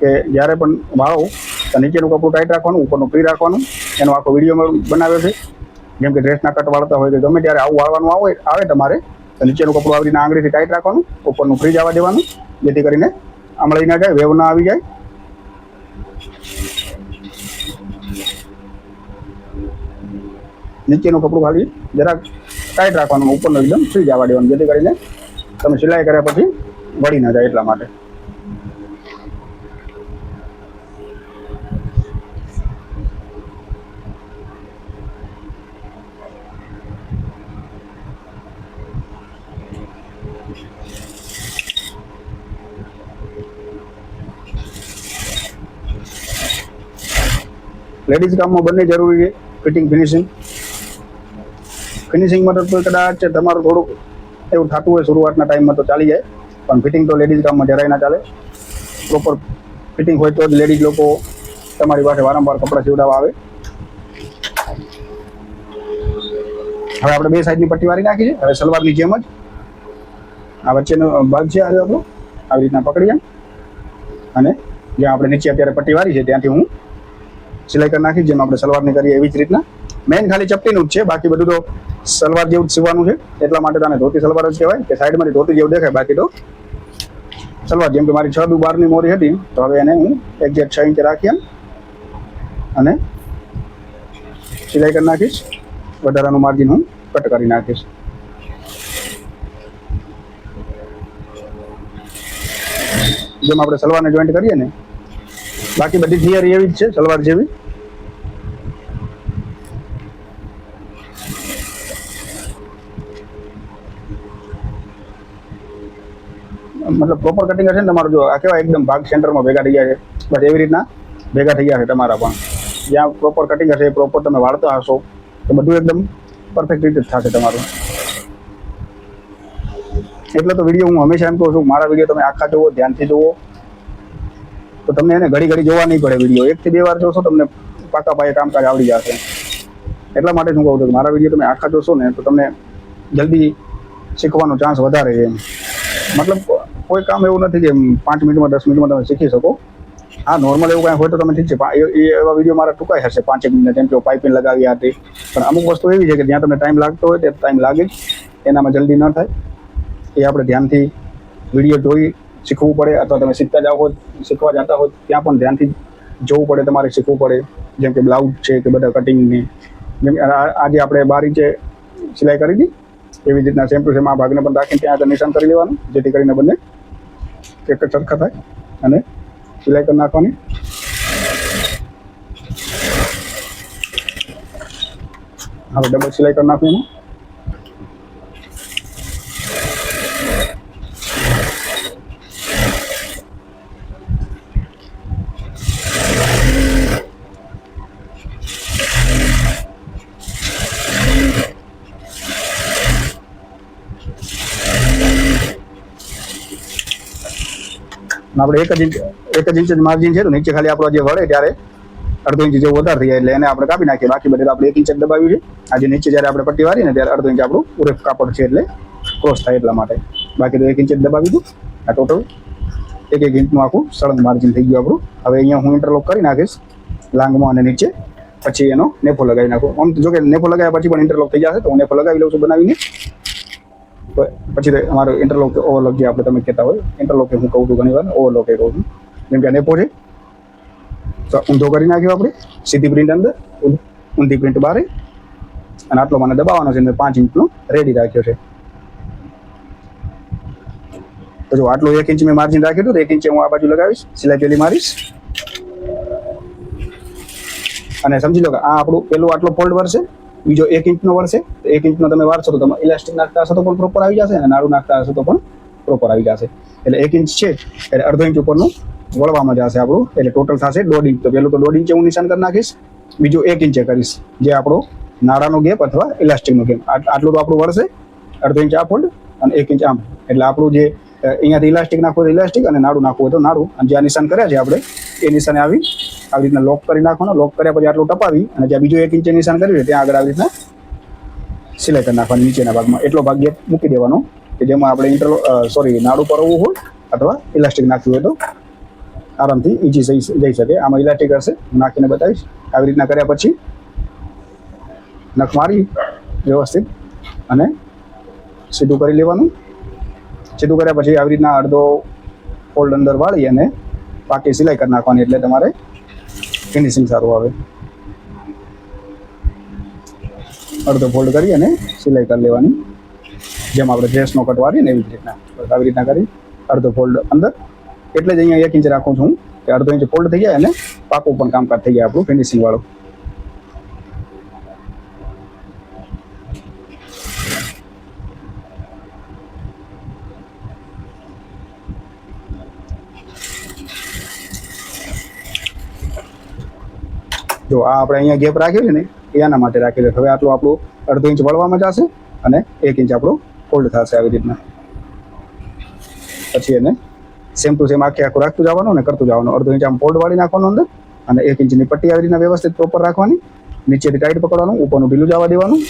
Speaker 1: કે જ્યારે પણ વાળો તો નીચેનું કપડું ટાઈટ રાખવાનું, ઉપરનું ફ્રી રાખવાનું. એનો આખો વિડીયો બનાવ્યો છે. જેમ કે ડ્રેસના કટ વાળતા હોય કે ગમે ત્યારે આવું વાળવાનું આવે તમારે, તો નીચેનું કપડું આવી રીતના આંગળીથી ટાઈટ રાખવાનું, ઉપરનું ફ્રી જવા દેવાનું, જેથી કરીને આમળી ના જાય, વેવ ના આવી જાય. નીચેનું કપડું ખાલી જરાક ટાઈટ રાખવાનું, ઉપરનું એકદમ ફ્રી જવા દેવાનું, જેથી કરીને તમે સિલાઈ કર્યા પછી વળી ના જાય એટલા માટે. લેડીઝ કામમાં બંને જરૂરી છે, ફિટિંગ ફિનિશિંગમાં તો કદાચ તમારું થોડુંક એવું થતું હોય શરૂઆતના ટાઈમમાં તો ચાલી જાય, પણ ફિટિંગ તો લેડીઝ કામમાં જરાય ના ચાલે. પ્રોપર ફિટિંગ હોય તો જ લેડીઝ લોકો તમારી પાસે વારંવાર કપડાં સીવડાવવા આવે. હવે આપણે 2 સાઈડની પટ્ટી વાળી નાખી છે. હવે સલવારની જેમ જ આ વચ્ચેનો ભાગ છે આજે આપણો આવી રીતના પકડીએ અને જ્યાં આપણે નીચે અત્યારે પટ્ટી વાળી છે ત્યાંથી હું સિલાઈ કરી નાખી, જેમ આપણે સલવારની કરીએ એવી જ રીતના. મેઇન ખાલી ચપટીનું જ છે, બાકી બધું તો સલવાર જેવું જ સીવવાનું છે. એટલા માટે તને ધોતી સલવાર જ કહેવાય કે સાઈડમાંથી ધોતી જેવું દેખાય, બાકી તો સલવાર જેમ કે મારી 6 દુ 12ની મોરી હતી, તો હવે એને હું એક્ઝેક્ટ 6 ઇંચ રાખી અને સિલાઈ કરી નાખીશ. વધારાનું માર્જિન હું કટ કરી નાખીશ. જેમ આપણે સલવારને જોઈન્ટ કરીએ ને, બાકી બધી થિયરી એવી જ છે સલવાર જેવી. મતલબ પ્રોપર કટિંગ હશે ને તમારું, જો આ કેવા એકદમ ભાગ સેન્ટરમાં ભેગા થઈ ગયા છે, બસ એવી રીતના ભેગા થઈ ગયા છે તમારા પણ. જ્યાં પ્રોપર કટિંગ હશે, પ્રોપર તમે વાળતા હશો, તો બધું એકદમ પરફેક્ટ રીતે થશે તમારું. એટલે તો વિડીયો હું હંમેશા એમ કહું છું, મારા વિડીયો તમે આખા જુઓ, ધ્યાનથી જુઓ, તો તમને એને ઘડી ઘડી જોવા નહીં પડે. વિડીયો 1 થી 2 વાર જોશો, તમને પાકા પાયે કામકાજ આવડી જશે. એટલા માટે હું કહું છું કે મારા વિડીયો તમે આખા જોશો ને, તો તમને જલ્દી શીખવાનો ચાન્સ વધારે છે. મતલબ કોઈ કામ એવું નથી કે 5 મિનિટમાં 10 મિનિટમાં તમે શીખી શકો. હા, નોર્મલ એવું કાંઈ હોય તો તમે ઠીક છે, એવા વિડીયો મારા ટૂંકાઈ હશે 5 મિનિટ, જેમ કે પાઇપિંગ લગાવી હતી. પણ અમુક વસ્તુ એવી છે કે જ્યાં તમને ટાઈમ લાગતો હોય તે ટાઈમ લાગે જ, એનામાં જલ્દી ન થાય. એ આપણે ધ્યાનથી વિડીયો જોઈ શીખવું પડે, અથવા તમે શીખતા જાઓ હોય, શીખવા જતા હોય ત્યાં પણ ધ્યાનથી જોવું પડે, તમારે શીખવું પડે. જેમ કે બ્લાઉઝ છે કે બધા કટિંગની, જેમ કે આજે આપણે 12 ઇંચે સિલાઈ કરી હતી, એવી જ રીતના સેમ ટુ સેમ આ ભાગને પણ રાખીને ત્યાં આગળ નિશાન કરી લેવાનું, જેથી કરીને બંને એક જ સરખા થાય અને સિલાઈ કરી નાખવાની. હવે ડબલ સિલાઈ કરી નાખવાની. આપણે એક જ ઇંચ માર્જિન છે, તો નીચે ખાલી આપણો જે વળે ત્યારે અડધો ઇંચ જેવું વધારે થઈ જાય, એટલે એને આપણે કાપી નાખીએ. બાકી બધે આપણે 1 ઇંચ જ દબાવ્યું છે. આજે નીચે જ્યારે આપણે પટ્ટી વાળી ને, ત્યારે અડધો ઇંચ આપણું ઉરેફ કાપડ છે, એટલે ક્રોસ થાય એટલા માટે. બાકી તો 1 ઇંચ જ દબાવી દઉં. આ ટોટલ 1 ઇંચનું આખું સળંગ માર્જિન થઈ ગયું આપણું. હવે અહીંયા હું ઇન્ટરલોક કરી નાખીશ લાંગમાં અને નીચે, પછી એનો નેફો લગાવી નાખું. આમ જો કે નેફો લગાવ્યા પછી પણ ઇન્ટરલોક થઈ જશે, તો હું નેફો લગાવી લઉં છું બનાવીને. પછી અમારો ઇન્ટરલોક ઓવરલોક જે આપણે તમે કહેતા હોય, ઇન્ટરલોક હું કહું છું ઘણી વાર, ઓવરલોક એ કહું છું. જેમ કે નેપો છે, તો ઊંધો કરી નાખ્યો આપણે, સીધી પ્રિન્ટ અંદર, ઊંધી પ્રિન્ટ બહાર, અને આટલો મને દબાવવાનો છે, અને 5 ઇંચનો રેડી રાખ્યો છે. તો જો આટલું 1 ઇંચ મેં માર્જિન રાખ્યું હતું, 1 ઇંચે હું આ બાજુ લગાવીશ, સિલાઈ પેલી મારીશ, અને સમજી લો કે આ આપણું પેલું આટલો ફોલ્ડ વળશે, બીજો 1 ઇંચનો વળશે. તો 1 ઇંચનો તમે વારશો તો તમે ઇલાસ્ટિક નાખતા હશો તો પણ પ્રોપર આવી જશે, અને નાડું નાખતા હશો તો પણ પ્રોપર આવી જશે. એટલે 1 ઇંચ છે એટલે અડધો ઇંચ ઉપરનું વળવામાં જશે આપણું, એટલે ટોટલ થશે 1.5 ઇંચ. તો પેલું તો 1.5 ઇંચે હું નિશાન કરી નાખીશ, બીજું 1 ઇંચે કરીશ, જે આપણો નાડાનો ગેપ અથવા ઇલાસ્ટિકનો ગેપ. આટલું તો આપણું વળશે, અડધો ઇંચ આ ફોલ્ડ અને 1 ઇંચ આમ. એટલે આપણું જે અહીંયાથી ઇલાસ્ટિક નાખવું હોય તો ઇલાસ્ટિક, અને નાડું નાખવું હોય તો નાડું. અને જ્યાં નિશાન કર્યા છે આપણે, એ નિશાને આવી રીતના લોક કરી નાખવાનો. લોક કર્યા પછી આટલું ટપાવી, અને જ્યાં બીજું 1 ઇંચે નિશાન કર્યું છે ત્યાં આગળ આવી રીતના સિલાઈ કરી નાખવાની નીચેના ભાગમાં. એટલો ભાગ ગેપ મૂકી દેવાનો કે જેમાં આપણે નાડું પરવવું હોય અથવા ઇલાસ્ટિક નાખ્યું હોય તો આરામથી ઈજી જઈ શકે. આમાં ઇલાસ્ટિક હશે, નાખીને બતાવીશ. આવી રીતના કર્યા પછી નખ મારી વ્યવસ્થિત અને સીધું કરી લેવાનું. સીધું કર્યા પછી આવી રીતના અડધો ફોલ્ડ અંદર વાળી અને પાકી સિલાઈ કરી નાખવાની, એટલે તમારે ફિનિશિંગ સારું આવે. અડધો ફોલ્ડ કરી અને સિલાઈ કરી લેવાની, જેમ આપણે ડ્રેસનો કટ વાળીએ ને એવી જ રીતના. બસ આવી રીતના કરી અડધો ફોલ્ડ અંદર. એટલે જ અહીંયા 1 ઇંચ રાખું છું કે અડધો ઇંચ ફોલ્ડ થઈ જાય અને પાકું પણ કામકાજ થઈ જાય આપણું ફિનિશિંગ વાળું. જો આ આપણે અહીંયા ગેપ રાખ્યો છે ને, એના માટે રાખેલો. હવે આટલું આપણું અડધો ઇંચ વળવામાં જશે અને 1 ઇંચ આપણું ફોલ્ડ થશે આવી રીતના. પછી એને સેમ ટુ સેમ આખું રાખતું જવાનું અને કરતું જવાનું. અડધો ઇંચ આમ ફોલ્ડ વાળી નાખવાનું અંદર, અને 1 ઇંચની પટ્ટી આવી રીતના વ્યવસ્થિત પ્રોપર રાખવાની. નીચેથી ટાઈટ પકડવાનું, ઉપરનું ઢીલું જવા દેવાનું.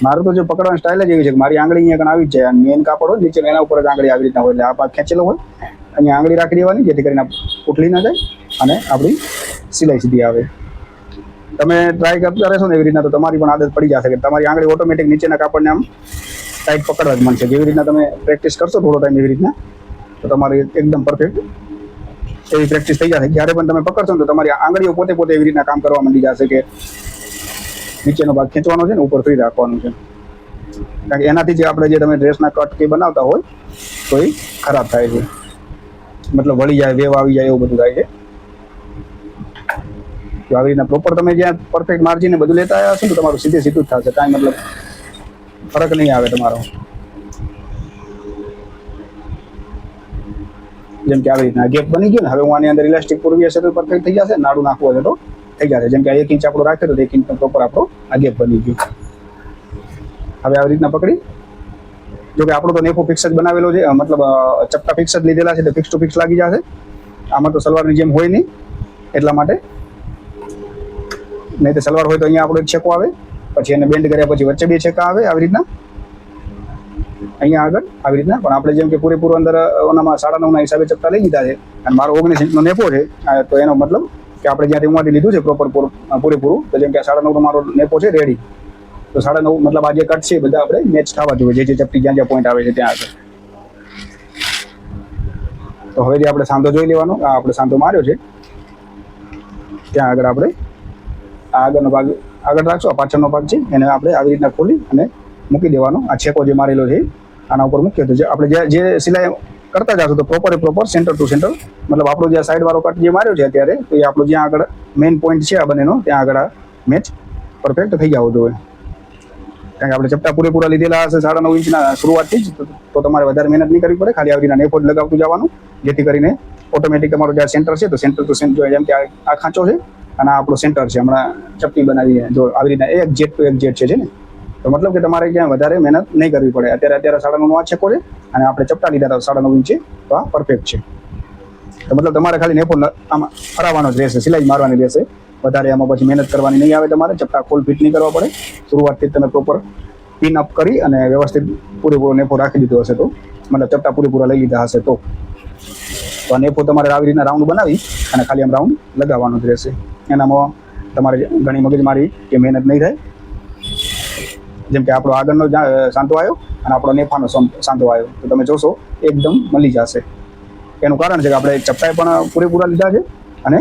Speaker 1: મારું તો જો પકડવાની સ્ટાઇલ જ એવી છે કે મારી આંગળી અહીંયા આવી જ જાય. મેન કાપડ હોય નીચે, એના ઉપર જ આંગળી આવી રીતના હોય. એટલે આ ભાગ ખેંચેલો હોય, અહીંયા આંગળી રાખી દેવાની, જેથી કરીને ઉઠલી ના જાય અને આપણી સિલાઈ સીધી આવે. તમે ટ્રાય કરતા રહેશો ને એવી રીતના તો તમારી પણ આદત પડી જશે કે તમારી આંગળી ઓટોમેટિક નીચેના કાપડને આમ ટાઈટ પકડવા જ મળશે. જેવી રીતના તમે પ્રેક્ટિસ કરશો થોડો ટાઈમ એવી રીતના તો તમારી એકદમ પરફેક્ટ એવી પ્રેક્ટિસ થઈ જશે. જ્યારે પણ તમે પકડશો ને તો તમારી આંગળીઓ પોતે પોતે એવી રીતના કામ કરવા માંડી જશે કે નીચેનો ભાગ ખેંચવાનો છે ને ઉપર ફ્રી રાખવાનું છે. કારણ કે એનાથી જે આપણે જે તમે ડ્રેસના કટ કે બનાવતા હોય તો એ ખરાબ થાય છે, મતલબ વળી જાય, વેવ આવી જાય, એવું બધું થાય છે. તો આવી રીતના પ્રોપર તમે જ્યાં પરફેક્ટ માર્જિન ને બધું લેતા આવ્યા હશો તો તમારું સીધે સીધું જ થશે, કાંઈ મતલબ ફરક નહીં આવે તમારો. જેમ કે આવી રીતના ગેપ બની ગયો ને, હવે હું આની અંદર ઇલાસ્ટિક પૂરવી હશે તો પરફેક્ટ થઈ જશે, નાડું નાખવું હશે તો થઈ જશે. જેમ કે 1 ઇંચ આપણો રાખ્યો તો 1 ઇંચ પ્રોપર આપણો આ ગેપ બની ગયો. હવે આવી રીતના પકડી, જો કે આપણો તો નેફો ફિક્સ જ બનાવેલો છે, મતલબ ચપટા ફિક્સ જ લીધેલા છે તો ફિક્સ ટુ ફિક્સ લાગી જશે. આમાં તો સલવારની જેમ હોય નહીં એટલા માટે, નહીં તો સલવાર હોય તો અહીંયા આપણો એક છેકો આવે, પછી એને બેન્ડ કર્યા પછી વચ્ચે 2 છેકા આવે આવી રીતના અહીંયા આગળ આવી રીતના. પણ આપણે જેમ કે પૂરેપૂરો અંદર ઓનામાં 9.5 હિસાબે ચપટા લઈ લીધા છે અને મારો 19 ઇંચનો નેફો છે, તો એનો મતલબ કે આપણે જ્યાંથી ઉમાંથી લીધું છે પૂરેપૂરું, તો જેમ કે 9.5નો મારો નેફો છે રેડી, તો 9.5 મતલબ આ જે કટ છે બધા આપણે મેચ થવા જોઈએ, જે ચપટી જ્યાં જ્યાં પોઈન્ટ આવે છે ત્યાં આગળ. તો હવે જે આપણે સાંધો જોઈ લેવાનો, આ આપણે સાંધો માર્યો છે ત્યાં આગળ આપણે આ આગળનો ભાગ આગળ રાખશો, આ પાછળનો ભાગ છે એને આપણે આવી રીતના ખોલી અને મૂકી દેવાનો. આ છેકો જે મારેલો છે આના ઉપર મૂક્યો તો આપણે જે સિલાઈ કરતા જશું તો પ્રોપર સેન્ટર ટુ સેન્ટર, મતલબ આપણો જે સાઈડ વાળો કટ જે માર્યો છે અત્યારે તો એ આપણો જ્યાં આગળ મેઇન પોઈન્ટ છે આ બંનેનો ત્યાં આગળ આ મેચ પરફેક્ટ થઈ જવો જોઈએ. કારણ કે આપણે ચપટા પૂરેપૂરા લીધેલા હશે 9.5 ઇંચના શરૂઆતથી જ, તો તમારે વધારે મહેનત નહીં કરવી પડે, ખાલી આવી રીતના નેફો લગાવતું જવાનું, જેથી કરીને ઓટોમેટિક તમારો જે સેન્ટર છે તો સેન્ટર ટુ સેન્ટર, જેમ કે આ ખાંચો છે અને આ આપણો સેન્ટર છે, હમણાં ચપટી બનાવી જો આવી રીતના એક જેટ ટુ એક જેટ છે ને, તો મતલબ કે તમારે ક્યાં વધારે મહેનત નહીં કરવી પડે. અત્યારે 9.5 આ છેકો છે અને આપણે ચપટા લીધા હતા 9.5 ઇંચે, તો આ પરફેક્ટ છે. તો મતલબ તમારે ખાલી નેફો આમાં ફરાવવાનો જ રહેશે, સિલાઈ મારવાની રહેશે, વધારે આમાં પછી મહેનત કરવાની નહીં આવે તમારે. ચપટા ખોલ ફિટ નહીં કરવા પડે, શરૂઆતથી તમે પ્રોપર પિન અપ કરી અને વ્યવસ્થિત પૂરેપૂરો નેફો રાખી દીધો હશે તો, મતલબ ચપટા પૂરેપૂરા લઈ લીધા હશે તો આ નેફો તમારે આવી રીતના રાઉન્ડ બનાવી અને ખાલી આમ રાઉન્ડ લગાવવાનું જ રહેશે. એનામાં તમારે ઘણી મગજમારી કે મહેનત નહીં થાય. જેમ કે આપણો આગળનો સાંધો આવ્યો અને આપણો નેફાનો સાંધો આવ્યો તો તમે જોશો એકદમ મળી જશે. એનું કારણ છે કે આપણે ચપટાઈ પણ પૂરેપૂરા લીધા છે અને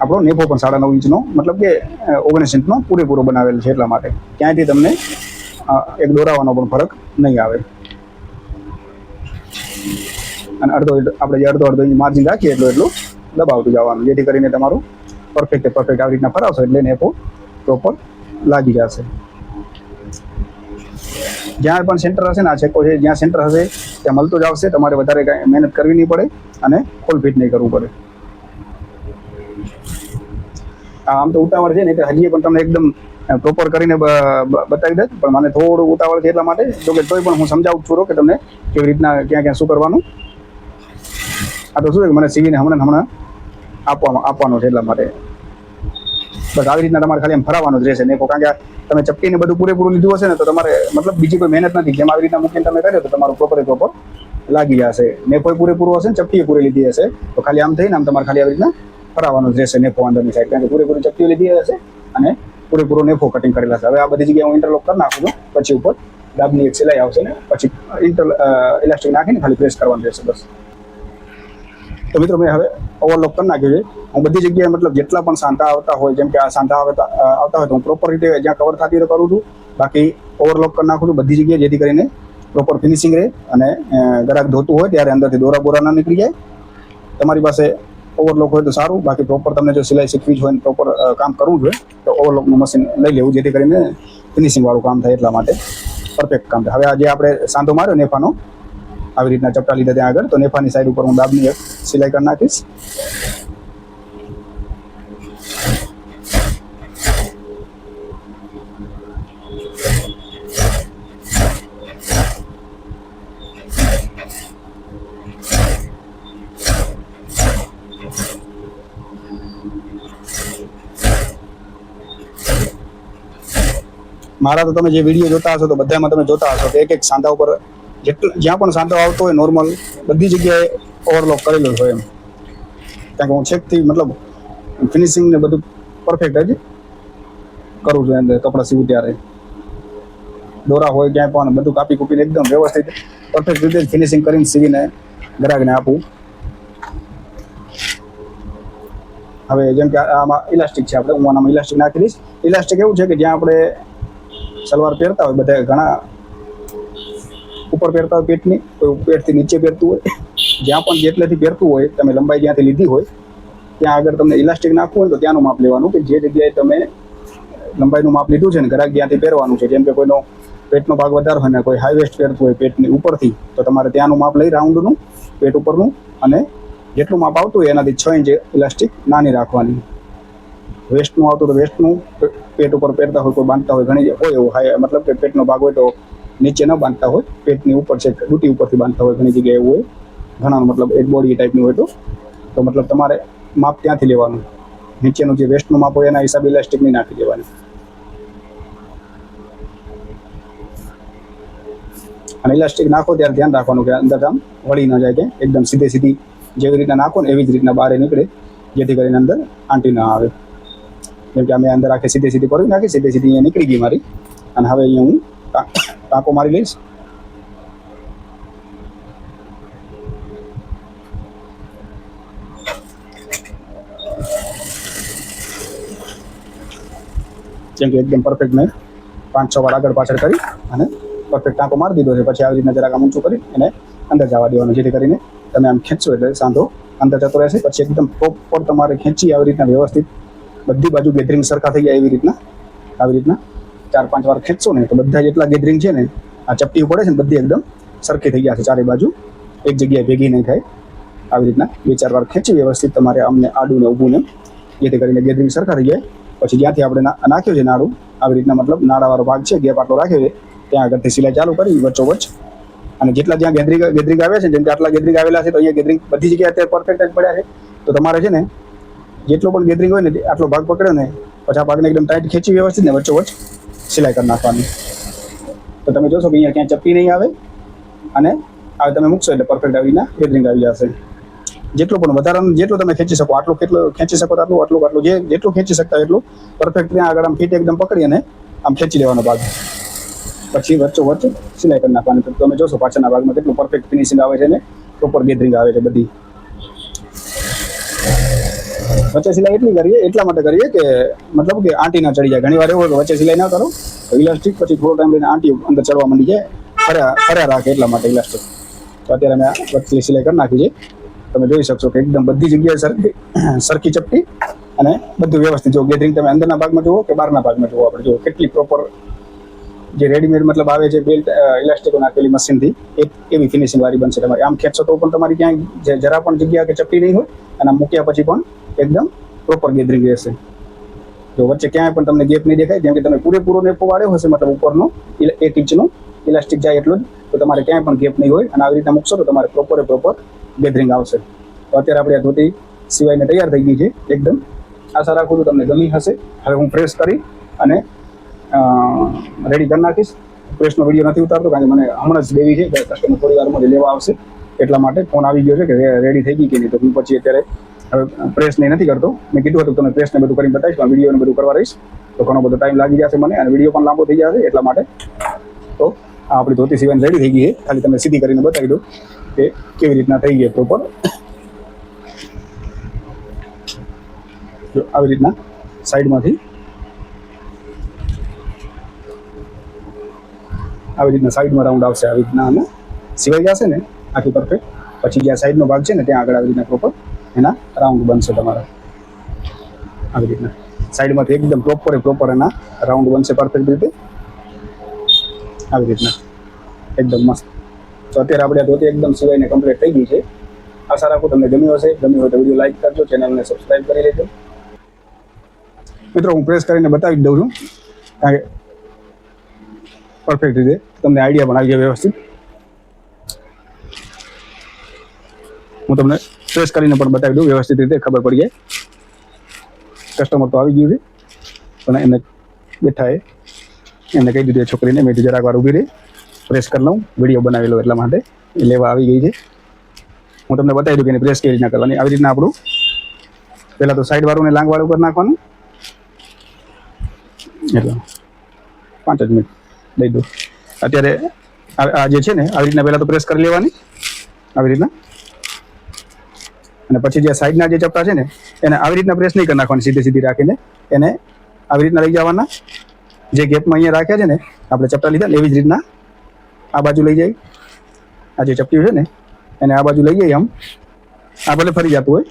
Speaker 1: આપણો નેફો પણ 9.5 ઇંચનો, મતલબ કે 19 ઇંચનો પૂરેપૂરો બનાવેલ છે, એટલા માટે ક્યાંયથી તમને એક દોરાવાનો પણ ફરક નહીં આવે. અને આપણે જે અડધો ઇંચ માર્જિન રાખીએ એટલું દબાવતું જવાનું, જેથી કરીને તમારું પરફેક્ટ આવી રીતના ફરાવશો એટલે નેફો પ્રોપર લાગી જશે. જ્યાં પણ સેન્ટર હશે ને આ છેકો છે, જ્યાં સેન્ટર હશે ત્યાં મળતો જ આવશે, તમારે વધારે કાંઈ મહેનત કરવી નહીં પડે અને ખોલ ફિટ નહીં કરવું પડે. આમ તો ઉતાવળ છે ને એટલે હજી પણ તમને એકદમ પ્રોપર કરીને બતાવી દે, પણ મને થોડું ઉતાવળ છે એટલા માટે, જોકે તોય પણ હું સમજાવું છું કે તમને કેવી રીતના ક્યાં શું કરવાનું. આ તો શું છે કે મને સીવીને હમણાં આપવાનો છે એટલા માટે. બસ આવી રીતના તમારે ખાલી એમ ફરાવવાનું જ રહેશે નેફો, કારણ કે તમે ચપટીને બધું પૂરેપૂરું લીધું હશે ને તો તમારે મતલબ બીજી કોઈ મહેનત નથી. જેમ આવી રીતના મૂકીને તમે કર્યો તો તમારું પ્રોપર લાગી જશે. નેફો પૂરેપૂરું હશે ને ચપટી પૂરી લીધી હશે તો ખાલી આમ થઈને આમ તમારે ખાલી આવી રીતના ફરાવવાનું જ રહેશે નેફો અંદરની સાઈડ, કારણ કે પૂરેપૂરી ચપટીઓ લીધી હશે અને પૂરેપૂરો નેફો કટિંગ કરેલા છે. હવે આ બધી જગ્યાએ હું ઇન્ટરલોક કરી નાખું છું, પછી ઉપર ડાબની એક સિલાઈ આવશે ને પછી ઇલાસ્ટિક નાખીને ખાલી પ્રેસ કરવાનું રહેશે બસ. તો મિત્રો મેં હવે ઓવરલોક કરી નાખ્યું છે. હું બધી જગ્યાએ મતલબ જેટલા પણ સાંધા આવતા હોય, જેમ કે આ સાંધા આવતા હોય તો હું પ્રોપર રીતે જ્યાં કવર થતી હોય કરું છું, બાકી ઓવરલોક કરી નાખું છું બધી જગ્યાએ, જેથી કરીને પ્રોપર ફિનિશિંગ રહે અને ગ્રાહક ધોતું હોય ત્યારે અંદરથી દોરા બોરા ના નીકળી જાય. તમારી પાસે ઓવરલોક હોય તો સારું, બાકી પ્રોપર તમને જો સિલાઈ શીખવી જ હોય ને પ્રોપર કામ કરવું જોઈએ તો ઓવરલોકનું મશીન લઈ લેવું, જેથી કરીને ફિનિશિંગ વાળું કામ થાય, એટલા માટે પરફેક્ટ કામ થાય. હવે આજે આપણે સાંધો માર્યો નેફાનો, આવી રીતના ચપટા લીધા ત્યાં આગળ, તો નેફાની સાઈડ ઉપર હું દાબની એક સિલાઈ કરી નાખીશ. મારા તો તમે જે વિડીયો જોતા હશો તો બધામાં તમે જોતા હશો કે એક સાંધા ઉપર જ્યાં પણ સાંધો આવતો હોય નોર્મલ બધી જગ્યાએ ઓવરલોક કરેલો હોય એમ, કારણ કે હું છેકથી મતલબ ફિનિશિંગ ને બધું પરફેક્ટ જ કરું છું અંદર કપડાં સીવું ત્યારે દોરા હોય ક્યાંય પણ બધું કાપી કૂપીને એકદમ વ્યવસ્થિત પરફેક્ટ રીતે ફિનિશિંગ કરીને સીવીને ગ્રાહકને આપું. હવે જેમ કે આમાં ઇલાસ્ટિક છે, આપણે હું આનામાં ઇલાસ્ટિક નાખી દઈશ. ઇલાસ્ટિક એવું છે કે જ્યાં આપણે સલવાર પહેરતા હોય, બધા ઘણા ઉપર પહેરતા હોય પેટની, કોઈ પેટથી નીચે પહેરતું હોય, જ્યાં પણ જેટલેથી પહેરતું હોય, તમે લંબાઈ જ્યાંથી લીધી હોય ત્યાં આગળ તમને ઇલાસ્ટિક નાખવું હોય તો ત્યાંનું માપ લેવાનું કે જે જગ્યાએ તમે લંબાઈનું માપ લીધું છે ને ગ્રાહક ત્યાંથી પહેરવાનું છે. જેમ કે કોઈનો પેટનો ભાગ વધારે હોય ને કોઈ હાઈ વેસ્ટ પહેરતું હોય પેટની ઉપરથી, તો તમારે ત્યાંનું માપ લઈ રાઉન્ડનું પેટ ઉપરનું, અને જેટલું માપ આવતું હોય એનાથી 6 ઇંચ ઇલાસ્ટિક નાની રાખવાની. વેસ્ટનું આવતું તો વેસ્ટનું, પેટ ઉપર પહેરતા હોય કોઈ બાંધતા હોય ઘણી હોય એવું હાઈ, મતલબ કે પેટનો ભાગ હોય તો નીચે ન બાંધતા હોય, પેટની ઉપર છે ડૂટી ઉપરથી બાંધતા હોય ઘણી જગ્યાએ એવું હોય ઘણાનું, મતલબ એક બોડી ટાઈપનું હોય તો મતલબ તમારે માપ ત્યાંથી લેવાનું. નીચેનું જે વેસ્ટનું માપ હોય એના હિસાબે ઇલાસ્ટિક નહીં નાખી દેવાની. અને ઇલાસ્ટિક નાખો ત્યારે ધ્યાન રાખવાનું કે અંદર આમ વળી ન જાય, કે એકદમ સીધી જેવી રીતના નાખો ને એવી જ રીતના બહાર નીકળે, જેથી કરીને અંદર આંટી ના આવે. જેમ કે અમે અંદર આખી સીધી પરવી નાખી, સીધી અહીંયા નીકળી ગઈ મારી. અને હવે અહીંયા હું ટાંકો મારી લઈશ. જેમ કે એકદમ પરફેક્ટ મેં 5-6 વાર આગળ પાછળ કરી અને પરફેક્ટ ટાંકો મારી દીધો છે. પછી આવી રીતના જરાક આમ ઊંચું કરી એને અંદર જવા દેવાનું, જેથી કરીને તમે આમ ખેંચશો એટલે સાંધો અંદર જતો રહેશે. પછી એકદમ પ્રોપર તમારે ખેંચી આવી રીતના વ્યવસ્થિત બધી બાજુ ગેધરિંગ સરખા થઈ જાય એવી રીતના, આવી રીતના 4-5 વાર ખેંચશો ને તો બધા જેટલા ગેધરિંગ છે ને આ ચપટી પડે છે ને બધી એકદમ સરખી થઈ જશે, ચારે બાજુ એક જગ્યાએ ભેગી નહીં થાય. આવી રીતના 2-4 વાર ખેંચી વ્યવસ્થિત તમારે અમને આડું ને ઊભું ને, જેથી કરીને ગેધરિંગ સરખા થઈ જાય. પછી જ્યાંથી આપણે નાખ્યું છે નાડું, આવી રીતના મતલબ નાડાવાળો ભાગ છે, ગેપ આટલો રાખ્યો છે, ત્યાં આગળથી સિલાઈ ચાલુ કરી વચ્ચોવચ્ચ. અને જેટલા જ્યાં ગેધરિંગ આવ્યા છે, જેમ કે આટલા ગેધરિંગ આવેલા છે તો અહીંયા ગેધરિંગ બધી જગ્યાએ અત્યારે પરફેક્ટ જ પડ્યા છે. તો તમારે છે ને જેટલો પણ ગેધરિંગ હોય ને આટલો ભાગ પકડ્યો ને પછી આ ભાગને એકદમ ટાઈટ ખેંચી વ્યવસ્થિત ને વચ્ચોવચ્ચ સિલાઈ કરી નાખવાની. તો તમે જોશો કે અહીંયા ક્યાંય ચપટી નહીં આવે, અને આ તમે મૂકશો એટલે પરફેક્ટ આવીને ગેધરિંગ આવી જશે. જેટલું પણ વધારાનું જેટલું તમે ખેંચી શકો આટલું, કેટલું ખેંચી શકો આટલું જેટલું ખેંચી શકતા એટલું પરફેક્ટ ત્યાં આગળ આમ ફીટ એકદમ પકડી અને આમ ખેંચી લેવાનો ભાગ. પછી વચ્ચોવચ્ચ સિલાઈ કરી નાખવાની. તો તમે જોશો પાછળના ભાગમાં કેટલું પરફેક્ટ ફિનિશિંગ આવે છે ને પ્રોપર ગેધરિંગ આવે છે બધી. વચ્ચે સિલાઈ એટલા માટે કરીએ કે મતલબ કે આંટી ના ચડી જાય. ઘણી વાર એવું હોય કે વચ્ચે સિલાઈ ના કરો તો ઇલાસ્ટિક પછી થોડો ટાઈમ લઈને આંટી અંદર ચડવા માંડી જાય, ખરા રાખે એટલા માટે ઇલાસ્ટિક. તો અત્યારે મેં વચ્ચે સિલાઈ કરી નાખી છે. તમે જોઈ શકશો કે એકદમ બધી જગ્યાએ સરખી ચપટી અને બધું વ્યવસ્થિત. જો ગેધરિંગ તમે અંદરના ભાગમાં જુઓ કે બહારના ભાગમાં જુઓ, આપણે જુઓ કેટલી પ્રોપર જે રેડીમેડ મતલબ આવે છે બેલ્ટ ઇલાસ્ટિકો નાખેલી મશીનથી, એવી ફિનિશિંગ વાળી બનશે તમારી. આમ ખેંચશો તો પણ તમારી ક્યાંય જરા પણ જગ્યા કે ચપટી નહીં હોય, અને મૂક્યા પછી પણ એકદમ પ્રોપર ગેધરિંગ રહેશે. જો વચ્ચે ક્યાંય પણ તમને ગેપ નહીં દેખાય, જેમ કે તમે પૂરેપૂરો નેપો વાળ્યો હશે, મતલબ ઉપરનો 1 ઇંચનો ઇલાસ્ટિક જાય એટલું જ, તો તમારે ક્યાંય પણ ગેપ નહીં હોય. અને આવી રીતના મૂકશો તો તમારે પ્રોપર ગેધરિંગ આવશે. તો અત્યારે આપણે આ ધોતી સિવાયને તૈયાર થઈ ગઈ છે એકદમ. આશા રાખું છું તમને ગમી હશે. હવે હું પ્રેસ કરી અને રેડી કરી નાખીશ. પ્રેસનો વિડીયો નથી ઉતારતો કારણ કે મને હમણાં જ લેવી છે, કસ્ટમર થોડી વારમાં લેવા આવશે એટલા માટે ફોન આવી ગયો છે કે રેડી થઈ ગઈ કે નહીં. તો હું પછી અત્યારે હવે પ્રેસ નહીં નથી કરતો. મેં કીધું હતું તમને પ્રેસને બધું કરીને બતાવીશ, પણ વિડીયોને બધું કરવા રહીશ તો ઘણો બધો ટાઈમ લાગી જશે મને, અને વિડીયો પણ લાંબો થઈ જશે એટલા માટે. તો આ આપણી ધોતી સિવાયને રેડી થઈ ગઈ છે. ખાલી તમે સીધી કરીને બતાવી દો કે કેવી રીતના થઈ ગઈ પ્રોપર. જો આવી રીતના સાઈડમાંથી આવી રીતના સાઈડમાં રાઉન્ડ આવશે, આવી રીતના અને સિવાય જશે ને આખી પરફેક્ટ. પછી જ્યાં સાઈડનો ભાગ છે ને ત્યાં આગળ આવી રીતના પ્રોપર એના રાઉન્ડ બનશે તમારા. આવી રીતના સાઈડમાંથી એકદમ પ્રોપર એના રાઉન્ડ બનશે પરફેક્ટ રીતે, આવી રીતના એકદમ મસ્ત. તો અત્યારે આપણે આ ધોતી એકદમ સિવાયને કમ્પ્લીટ થઈ ગઈ છે. આશા રાખું તમને ગમ્યું હશે. ગમ્યું હોય તો વિડીયો લાઈક કરજો, ચેનલને સબસ્ક્રાઈબ કરી લેજો. મિત્રો હું પ્રેસ કરીને બતાવી દઉં છું કારણ કે પરફેક્ટ રીતે તમને આઈડિયા પણ આવી જાય વ્યવસ્થિત. હું તમને પ્રેસ કરીને પણ બતાવી દઉં વ્યવસ્થિત રીતે ખબર પડી જાય. કસ્ટમર તો આવી ગયું છે, પણ એને બેઠા એને કહી દીધું છોકરીને મેં જરાક વાર ઊભી રહી પ્રેસ કરી લઉં, વિડીયો બનાવેલો એટલા માટે એ લેવા આવી ગઈ છે. હું તમને બતાવી દઉં કે એની પ્રેસ કેવી રીતના કરવાની. આવી રીતના આપણું પહેલાં તો સાઈડ વાળું ને લાંગ વાળું કરી નાખવાનું. એટલે 5 જ મિનિટ દઈ દો. અત્યારે આ જે છે ને આવી રીતના પહેલાં તો પ્રેસ કરી લેવાની આવી રીતના, અને પછી જે સાઈડના જે ચપટા છે ને એને આવી રીતના પ્રેસ નહીં કરી નાખવાની, સીધી સીધી રાખીને એને આવી રીતના લઈ જવાના. જે ગેપમાં અહીંયા રાખ્યા છે ને આપણે ચપટા લીધા એવી જ રીતના આ બાજુ લઈ જાય. આ જે ચપટી છે ને એને આ બાજુ લઈ જઈએ આમ, આ ભલે ફરી જતું હોય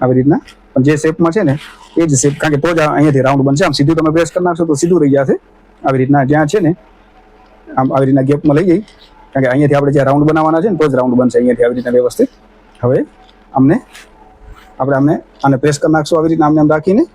Speaker 1: આવી રીતના, પણ જે શેપમાં છે ને એ જ શેપ, કારણ કે તો જ અહીંયાથી રાઉન્ડ બનશે. આમ સીધું તમે પ્રેસ કરી નાખશો તો સીધું રહી જશે. આવી રીતના જ્યાં છે ને આમ આવી રીતના ગેપમાં લઈ જઈ, કારણ કે અહીંયાથી આપણે જ્યાં રાઉન્ડ બનાવવાના છે ને તો જ રાઉન્ડ બનશે અહીંયાથી આવી રીતના વ્યવસ્થિત. હવે આપણે આને પ્રેસ કરી નાખશું આવી રીતના આમ રાખીને.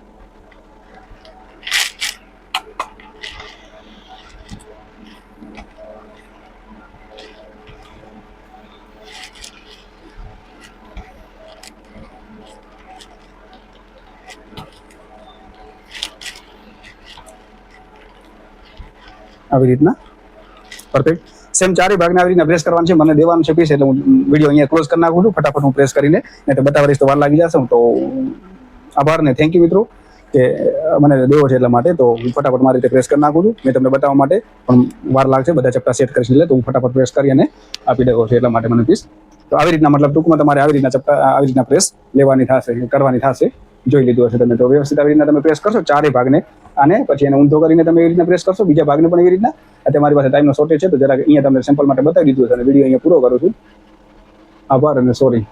Speaker 1: આવી રીતના પરફેક્ટ સેમ ચારે ભાગને આવી રીતના પ્રેસ કરવાનું છે. મને દેવાનું છે પીસ, એટલે હું વિડીયો અહીંયા ક્લોઝ કરી નાખું છું. ફટાફટ હું પ્રેસ કરીને, નહીં તો બતાવવા રહીશ તો વાર લાગી જશે. તો આભાર ને થેન્ક યુ મિત્રો કે મને દેવો છે એટલા માટે. તો હું ફટાફટ મારી રીતે પ્રેસ કરી નાખું છું. મેં તમને બતાવવા માટે પણ વાર લાગશે, બધા ચપટા સેટ કરીશ એટલે, તો હું ફટાફટ પ્રેસ કરી અને આપી દેવો છે એટલા માટે મને પીસ. તો આવી રીતના મતલબ ટૂંકમાં તમારે આવી રીતના ચપટા આવી રીતના પ્રેસ લેવાની થશે, કરવાની થશે. જોઈ લીધું હશે તમે. તો વ્યવસ્થિત આવી રીતના તમે પ્રેસ કરશો ચારે ભાગને, અને પછી એને ઊંધો કરીને તમે એવી રીતના પ્રેસ કરશો, બીજા ભાગને પણ એવી રીતના. અત્યારે મારી પાસે ટાઈમનો શોર્ટેજ છે તો જરાક અહીંયા તમને સેમ્પલ માટે બતાવી દીધું છે અને વિડીયો અહીંયા પૂરો કરું છું. આભાર અને સોરી.